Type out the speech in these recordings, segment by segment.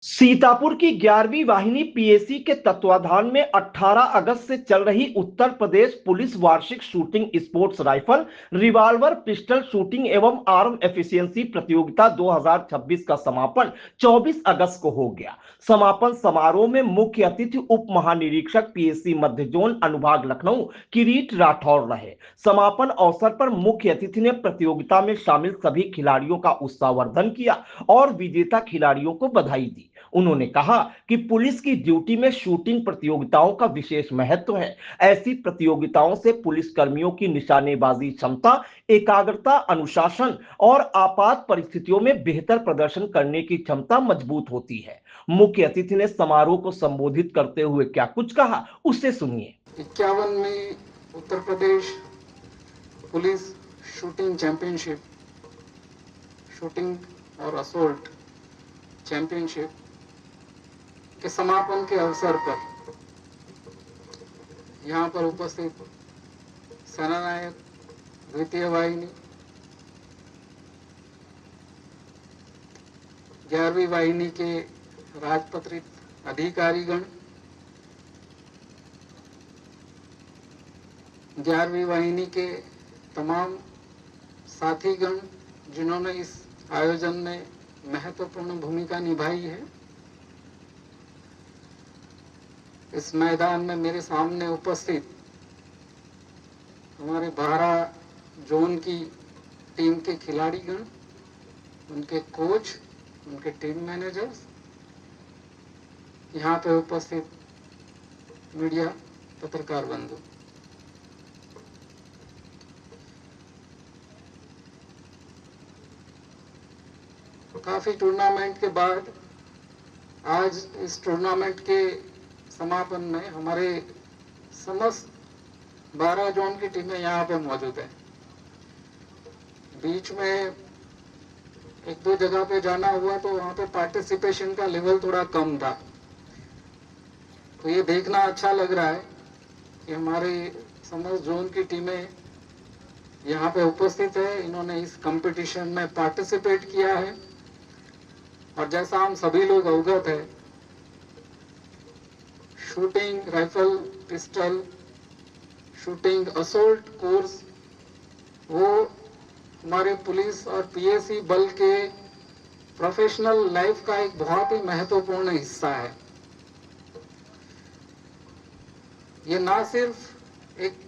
सीतापुर की 11वीं वाहिनी पीएसी के तत्वाधान में 18 अगस्त से चल रही उत्तर प्रदेश पुलिस वार्षिक shooting sports rifle revolver pistol shooting एवं आर्म एफिशिएंसी प्रतियोगिता 2026 का समापन 24 अगस्त को हो गया। समापन समारोह में मुख्य अतिथि उप महानिरीक्षक पीएसी मध्य जोन अनुभाग लखनऊ किरीट राठौर रहे। समापन अवसर पर मुख्य अतिथि ने प्रतियोगिता में शामिल सभी खिलाड़ियों का उत्साहवर्धन किया और विजेता खिलाड़ियों को बधाई दी। उन्होंने कहा कि पुलिस की ड्यूटी में शूटिंग प्रतियोगिताओं का विशेष महत्व है। ऐसी प्रतियोगिताओं से पुलिस कर्मियों की निशानेबाजी क्षमता, एकाग्रता, अनुशासन और आपात परिस्थितियों में बेहतर प्रदर्शन करने की क्षमता मजबूत होती है। मुख्य अतिथि ने समारोह को संबोधित करते हुए क्या कुछ कहा, उसे सुनिए। 51वीं Uttar Pradesh police shooting championship, shooting और असोल्ट चैंपियनशिप के समापन के अवसर पर यहाँ पर उपस्थित सेनानायक द्वितीय वाहिनी, 11वीं वाहिनी के राजपत्रित अधिकारीगण, 11वीं वाहिनी के तमाम साथीगण जिन्होंने इस आयोजन में महत्वपूर्ण भूमिका निभाई है। इस मैदान में मेरे सामने उपस्थित हमारे 12 जोन की टीम के खिलाड़ीगण, उनके कोच, उनके टीम मैनेजर्स, यहाँ पे उपस्थित मीडिया पत्रकार बंधु, काफी टूर्नामेंट के बाद आज इस टूर्नामेंट के समापन में हमारे समस्त 12 जोन की टीमें यहाँ पे मौजूद है। बीच में एक दो जगह पे जाना हुआ तो वहाँ पे पार्टिसिपेशन का लेवल थोड़ा कम था, तो ये देखना अच्छा लग रहा है कि हमारे समस्त जोन की टीमें यहाँ पे उपस्थित है। इन्होंने इस कंपटीशन में पार्टिसिपेट किया है और जैसा हम सभी लोग अवगत है, shooting rifle pistol shooting assault course वो हमारे पुलिस और पीएसी बल के प्रोफेशनल लाइफ का एक बहुत ही महत्वपूर्ण हिस्सा है। ये ना सिर्फ एक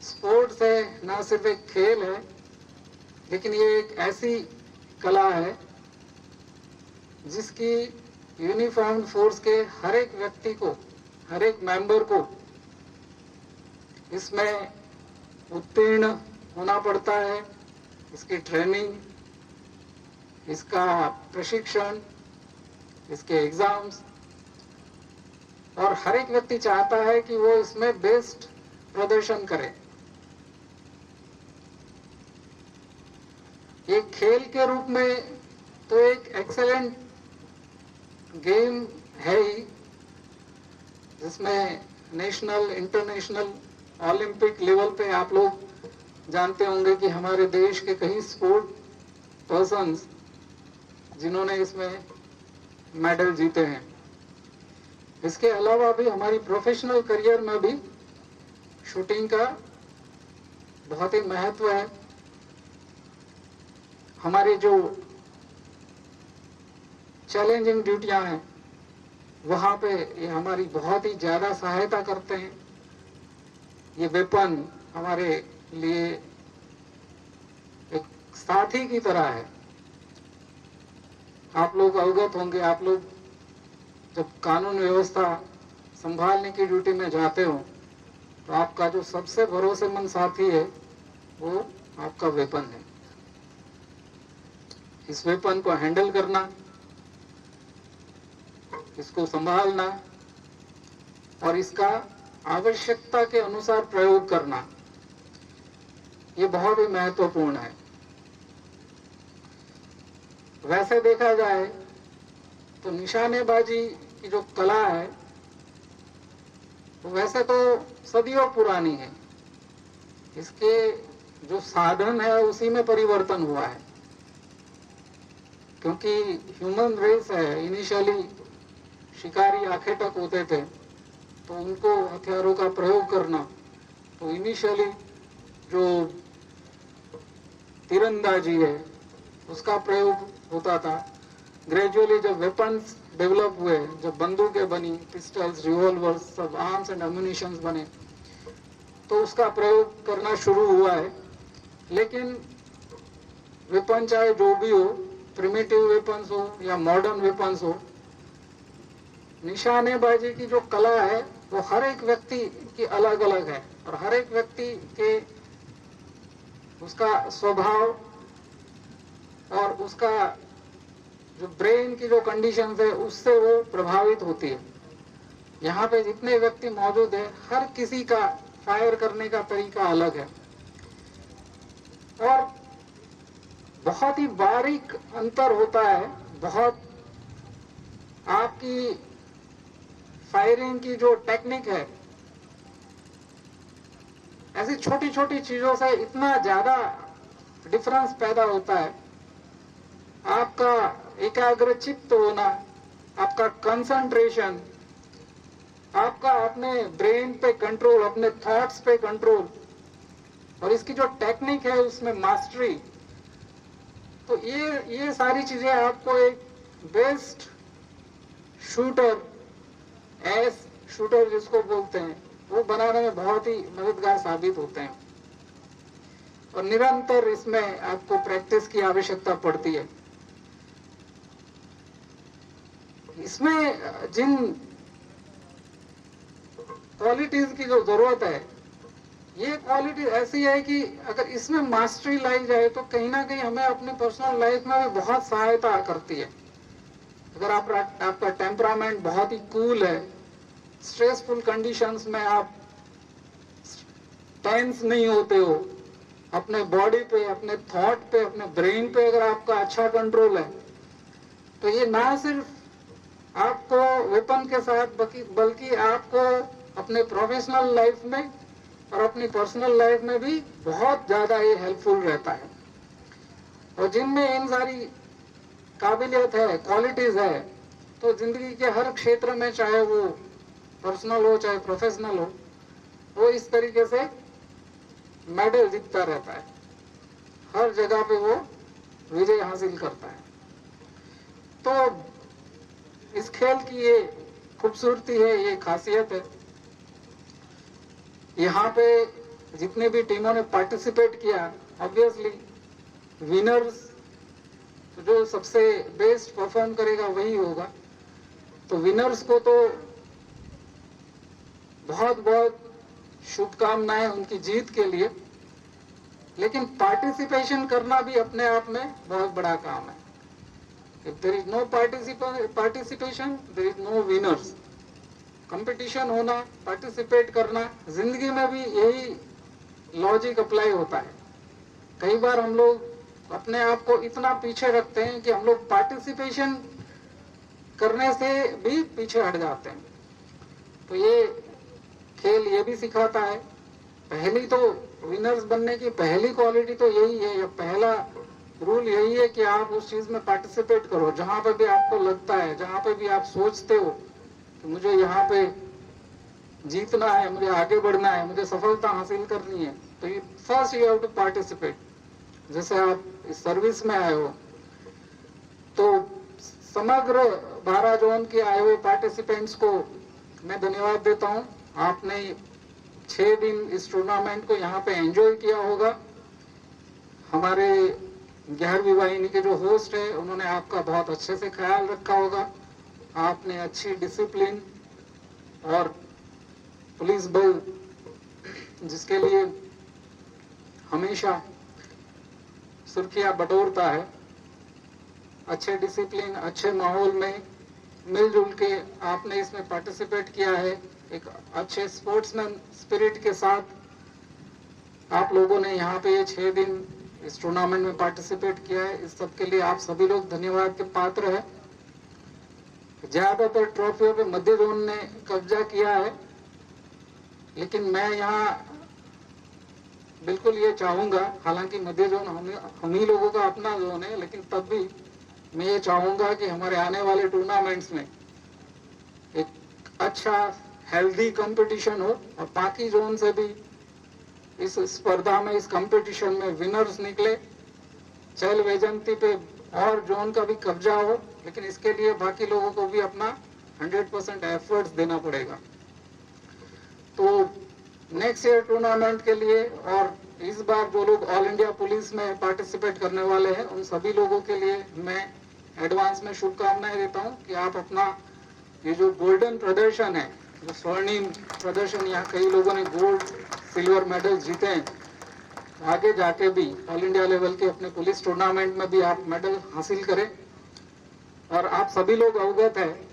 स्पोर्ट्स है, ना सिर्फ एक खेल है, लेकिन ये एक ऐसी कला है जिसकी यूनिफॉर्म्ड फोर्स के हर एक व्यक्ति को, हर एक मेंबर को इसमें उत्तीर्ण होना पड़ता है। इसकी ट्रेनिंग, इसका प्रशिक्षण, इसके एग्जाम्स, और हर एक व्यक्ति चाहता है कि वो इसमें बेस्ट प्रदर्शन करे। एक खेल के रूप में तो एक एक्सेलेंट गेम है ही, जिसमें नेशनल, इंटरनेशनल, ओलंपिक लेवल पे आप लोग जानते होंगे कि हमारे देश के कई स्पोर्ट पर्सन्स जिन्होंने इसमें मेडल जीते हैं। इसके अलावा भी हमारी प्रोफेशनल करियर में भी शूटिंग का बहुत ही महत्व है। हमारी जो चैलेंजिंग ड्यूटियां हैं वहां पे ये हमारी बहुत ही ज्यादा सहायता करते हैं। ये वेपन हमारे लिए एक साथी की तरह है। आप लोग अवगत होंगे, आप लोग जब कानून व्यवस्था संभालने की ड्यूटी में जाते हो तो आपका जो सबसे भरोसेमंद साथी है वो आपका वेपन है। इस वेपन को हैंडल करना, इसको संभालना और इसका आवश्यकता के अनुसार प्रयोग करना, ये बहुत ही महत्वपूर्ण है। वैसे देखा जाए तो निशानेबाजी की जो कला है वो वैसे तो सदियों पुरानी है। इसके जो साधन है उसी में परिवर्तन हुआ है। क्योंकि ह्यूमन रेस है, इनिशियली शिकारी आंखें तक होते थे, तो उनको हथियारों का प्रयोग करना, तो इनिशियली जो तीरंदाजी है उसका प्रयोग होता था। ग्रेजुअली जब वेपन्स डेवलप हुए, जब बंदूकें बनी, पिस्टल्स, रिवॉल्वर्स, सब आर्म्स एंड एम्यूनिशंस बने, तो उसका प्रयोग करना शुरू हुआ है। लेकिन वेपन चाहे जो भी हो, प्रिमिटिव वेपन्स हो या मॉडर्न वेपन्स हो, निशानेबाजी की जो कला है वो हर एक व्यक्ति की अलग अलग है, और हर एक व्यक्ति के उसका स्वभाव और उसका जो ब्रेन की जो कंडीशन है उससे वो प्रभावित होती है। यहाँ पे जितने व्यक्ति मौजूद है, हर किसी का फायर करने का तरीका अलग है, और बहुत ही बारीक अंतर होता है। बहुत आपकी फायरिंग की जो टेक्निक है, ऐसी छोटी छोटी चीजों से इतना ज्यादा डिफरेंस पैदा होता है। आपका एकाग्रचित्त होना, आपका कंसंट्रेशन, आपका अपने ब्रेन पे कंट्रोल, अपने थॉट्स पे कंट्रोल, और इसकी जो टेक्निक है उसमें मास्टरी, तो ये सारी चीजें आपको एक बेस्ट शूटर, एस शूटर जिसको बोलते हैं, वो बनाने में बहुत ही मददगार साबित होते हैं। और निरंतर इसमें आपको प्रैक्टिस की आवश्यकता पड़ती है। इसमें जिन क्वालिटीज की जो जरूरत है, ये क्वालिटी ऐसी है कि अगर इसमें मास्टरी लाई जाए तो कहीं ना कहीं हमें अपनी पर्सनल लाइफ में भी बहुत सहायता करती है। अगर आपका टेम्परामेंट बहुत ही कूल है, स्ट्रेसफुल कंडीशंस में आप टेंस नहीं होते हो, अपने बॉडी पे, अपने थॉट पे, अपने ब्रेन पे अगर आपका अच्छा कंट्रोल है, तो ये ना सिर्फ आपको वेपन के साथ बल्कि आपको अपने प्रोफेशनल लाइफ में और अपनी पर्सनल लाइफ में भी बहुत ज्यादा ये हेल्पफुल रहता है। और जिनमें इन सारी काबिलियत है, क्वालिटीज है, तो जिंदगी के हर क्षेत्र में, चाहे वो पर्सनल हो चाहे प्रोफेशनल हो, वो इस तरीके से मेडल जीतता रहता है, हर जगह पे वो विजय हासिल करता है। तो इस खेल की ये खूबसूरती है, ये खासियत है। यहाँ पे जितने भी टीमों ने पार्टिसिपेट किया, ऑब्वियसली विनर्स, तो जो सबसे बेस्ट परफॉर्म करेगा वही होगा। तो विनर्स को तो बहुत बहुत शुभकामनाएं उनकी जीत के लिए। लेकिन पार्टिसिपेशन करना भी अपने आप में बहुत बड़ा काम है। If there is no participation, there is no winners. Competition होना, पार्टिसिपेट करना, जिंदगी में भी यही लॉजिक अप्लाई होता है। कई बार हम लोग अपने आप को इतना पीछे रखते हैं कि हम लोग पार्टिसिपेशन करने से भी पीछे हट जाते हैं। तो ये खेल ये भी सिखाता है, पहली तो विनर्स बनने की पहली क्वालिटी तो यही है, या पहला रूल यही है कि आप उस चीज में पार्टिसिपेट करो, जहां पे भी आपको लगता है, जहां पे भी आप सोचते हो कि मुझे यहाँ पे जीतना है, मुझे आगे बढ़ना है, मुझे सफलता हासिल करनी है, तो ये first you have to participate. जैसे आप इस सर्विस में आए हो, तो समग्र 12 जोन के आए हुए पार्टिसिपेंट्स को मैं धन्यवाद देता हूं। आपने 6 दिन इस टूर्नामेंट को यहाँ पे एंजॉय किया होगा। हमारे 11वीं वाहिनी के जो होस्ट है, उन्होंने आपका बहुत अच्छे से ख्याल रखा होगा। आपने अच्छी डिसिप्लिन और पुलिस बल, जिसके लिए हमेशा सुर्खियां बटोरता है, अच्छे डिसिप्लिन, अच्छे माहौल में मिलजुल के आपने इसमें पार्टिसिपेट किया है। एक अच्छे स्पोर्ट्समैन स्पिरिट के साथ आप लोगों ने यहाँ पे ये 6 दिन इस टूर्नामेंट में पार्टिसिपेट किया है। इस सब के लिए आप सभी लोग धन्यवाद के पात्र है। ज्यादातर ट्रॉफियों पे मध्य जोन ने कब्जा किया है, लेकिन मैं यहाँ बिल्कुल ये चाहूंगा, हालांकि मध्य जोन हम ही लोगों का अपना जोन है, लेकिन तब भी मैं ये चाहूंगा कि हमारे आने वाले टूर्नामेंट्स में एक अच्छा हेल्दी कंपटीशन हो और बाकी जोन से भी इस स्पर्धा में, इस कंपटीशन में विनर्स निकले। चहल वैजयंती पे और जोन का भी कब्जा हो, लेकिन इसके लिए बाकी लोगों को भी अपना 100% एफर्ट्स देना पड़ेगा। तो नेक्स्ट ईयर टूर्नामेंट के लिए और इस बार जो लोग ऑल इंडिया पुलिस में पार्टिसिपेट करने वाले हैं उन सभी लोगों के लिए मैं एडवांस में शुभकामनाएं देता हूं कि आप अपना ये जो गोल्डन प्रदर्शन है, जो स्वर्णिम प्रदर्शन, यहाँ कई लोगों ने गोल्ड सिल्वर मेडल जीते हैं, आगे जाके भी ऑल इंडिया लेवल के अपने पुलिस टूर्नामेंट में भी आप मेडल हासिल करें। और आप सभी लोग अवगत है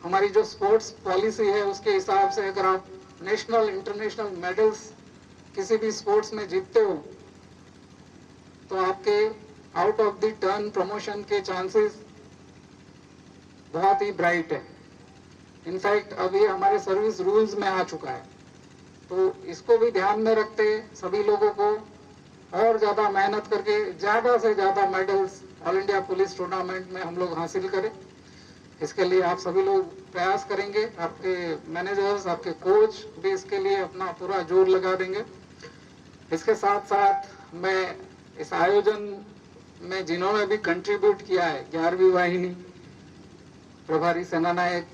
हमारी जो स्पोर्ट्स पॉलिसी है उसके हिसाब से अगर आप नेशनल इंटरनेशनल मेडल्स किसी भी स्पोर्ट्स में जीतते हो तो आपके out of the turn promotion के चांसेस बहुत ही ब्राइट है। इनफैक्ट अभी हमारे सर्विस रूल्स में आ चुका है, तो इसको भी ध्यान में रखते सभी लोगों को और ज्यादा मेहनत करके ज्यादा से ज्यादा medals all India police tournament में हम लोग हासिल करें। इसके लिए आप सभी लोग प्रयास करेंगे, आपके मैनेजर्स, आपके कोच भी इसके लिए अपना पूरा जोर लगा देंगे। इसके साथ साथ मैं इस आयोजन में जिन्होंने भी कंट्रीब्यूट किया है, 11वीं वाहिनी प्रभारी सेना नायक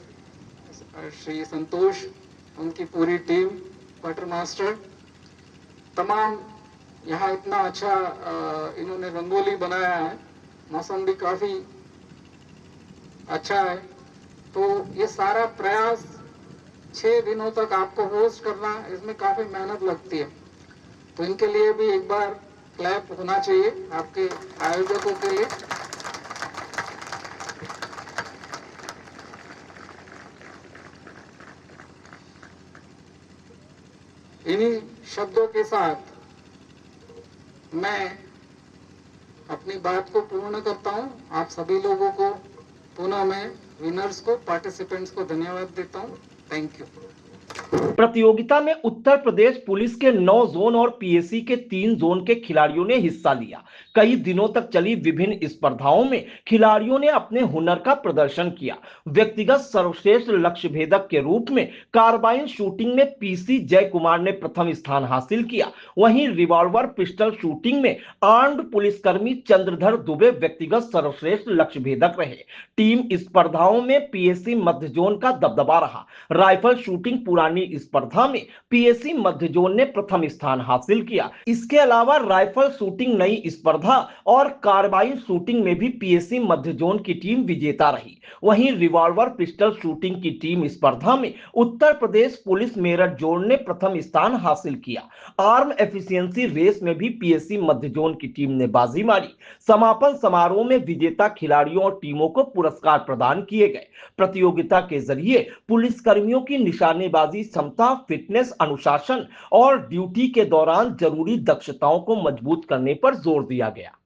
श्री संतोष, उनकी पूरी टीम, क्वार्टर मास्टर, तमाम यहाँ इतना अच्छा इन्होंने रंगोली बनाया है, मौसम भी काफी अच्छा है। तो ये सारा प्रयास 6 दिनों तक आपको होस्ट करना, इसमें काफी मेहनत लगती है, तो इनके लिए भी एक बार क्लैप होना चाहिए आपके आयोजकों के लिए। इन्हीं शब्दों के साथ मैं अपनी बात को पूर्ण करता हूं। आप सभी लोगों को पुनः मैं विनर्स को, पार्टिसिपेंट्स को धन्यवाद देता हूं। Thank you. प्रतियोगिता में उत्तर प्रदेश पुलिस के 9 जोन और पीएसी के 3 जोन के खिलाड़ियों ने हिस्सा लिया। कई दिनों तक चली विभिन्न स्पर्धाओं में खिलाड़ियों ने अपने हुनर का प्रदर्शन किया। व्यक्तिगत सर्वश्रेष्ठ लक्ष्य भेदक के रूप में कार्बाइन शूटिंग में पीसी जय कुमार ने प्रथम स्थान हासिल किया। वहीं रिवॉल्वर पिस्टल शूटिंग में आर्म्ड पुलिसकर्मी चंद्रधर दुबे व्यक्तिगत सर्वश्रेष्ठ लक्ष्य भेदक रहे। टीम स्पर्धाओं में पीएसी मध्य जोन का दबदबा रहा। राइफल शूटिंग पुरानी स्पर्धा में पीएसी मध्य जोन ने प्रथम स्थान हासिल किया। इसके अलावा राइफल शूटिंग नई स्पर्धा और कार्बाइन शूटिंग में भी पीएसी मध्य जोन की टीम विजेता रही। वहीं रिवॉल्वर पिस्टल शूटिंग की टीम स्पर्धा में उत्तर प्रदेश पुलिस मेरठ जोन ने प्रथम स्थान हासिल किया। आर्म एफिशिएंसी रेस में भी पीएसी मध्य जोन की टीम ने बाजी मारी। समापन समारोह में विजेता खिलाड़ियों और टीमों को पुरस्कार प्रदान किए गए। प्रतियोगिता के जरिए पुलिसकर्मियों की निशानेबाजी क्षमता, फिटनेस, अनुशासन और ड्यूटी के दौरान जरूरी दक्षताओं को मजबूत करने पर जोर दिया गया।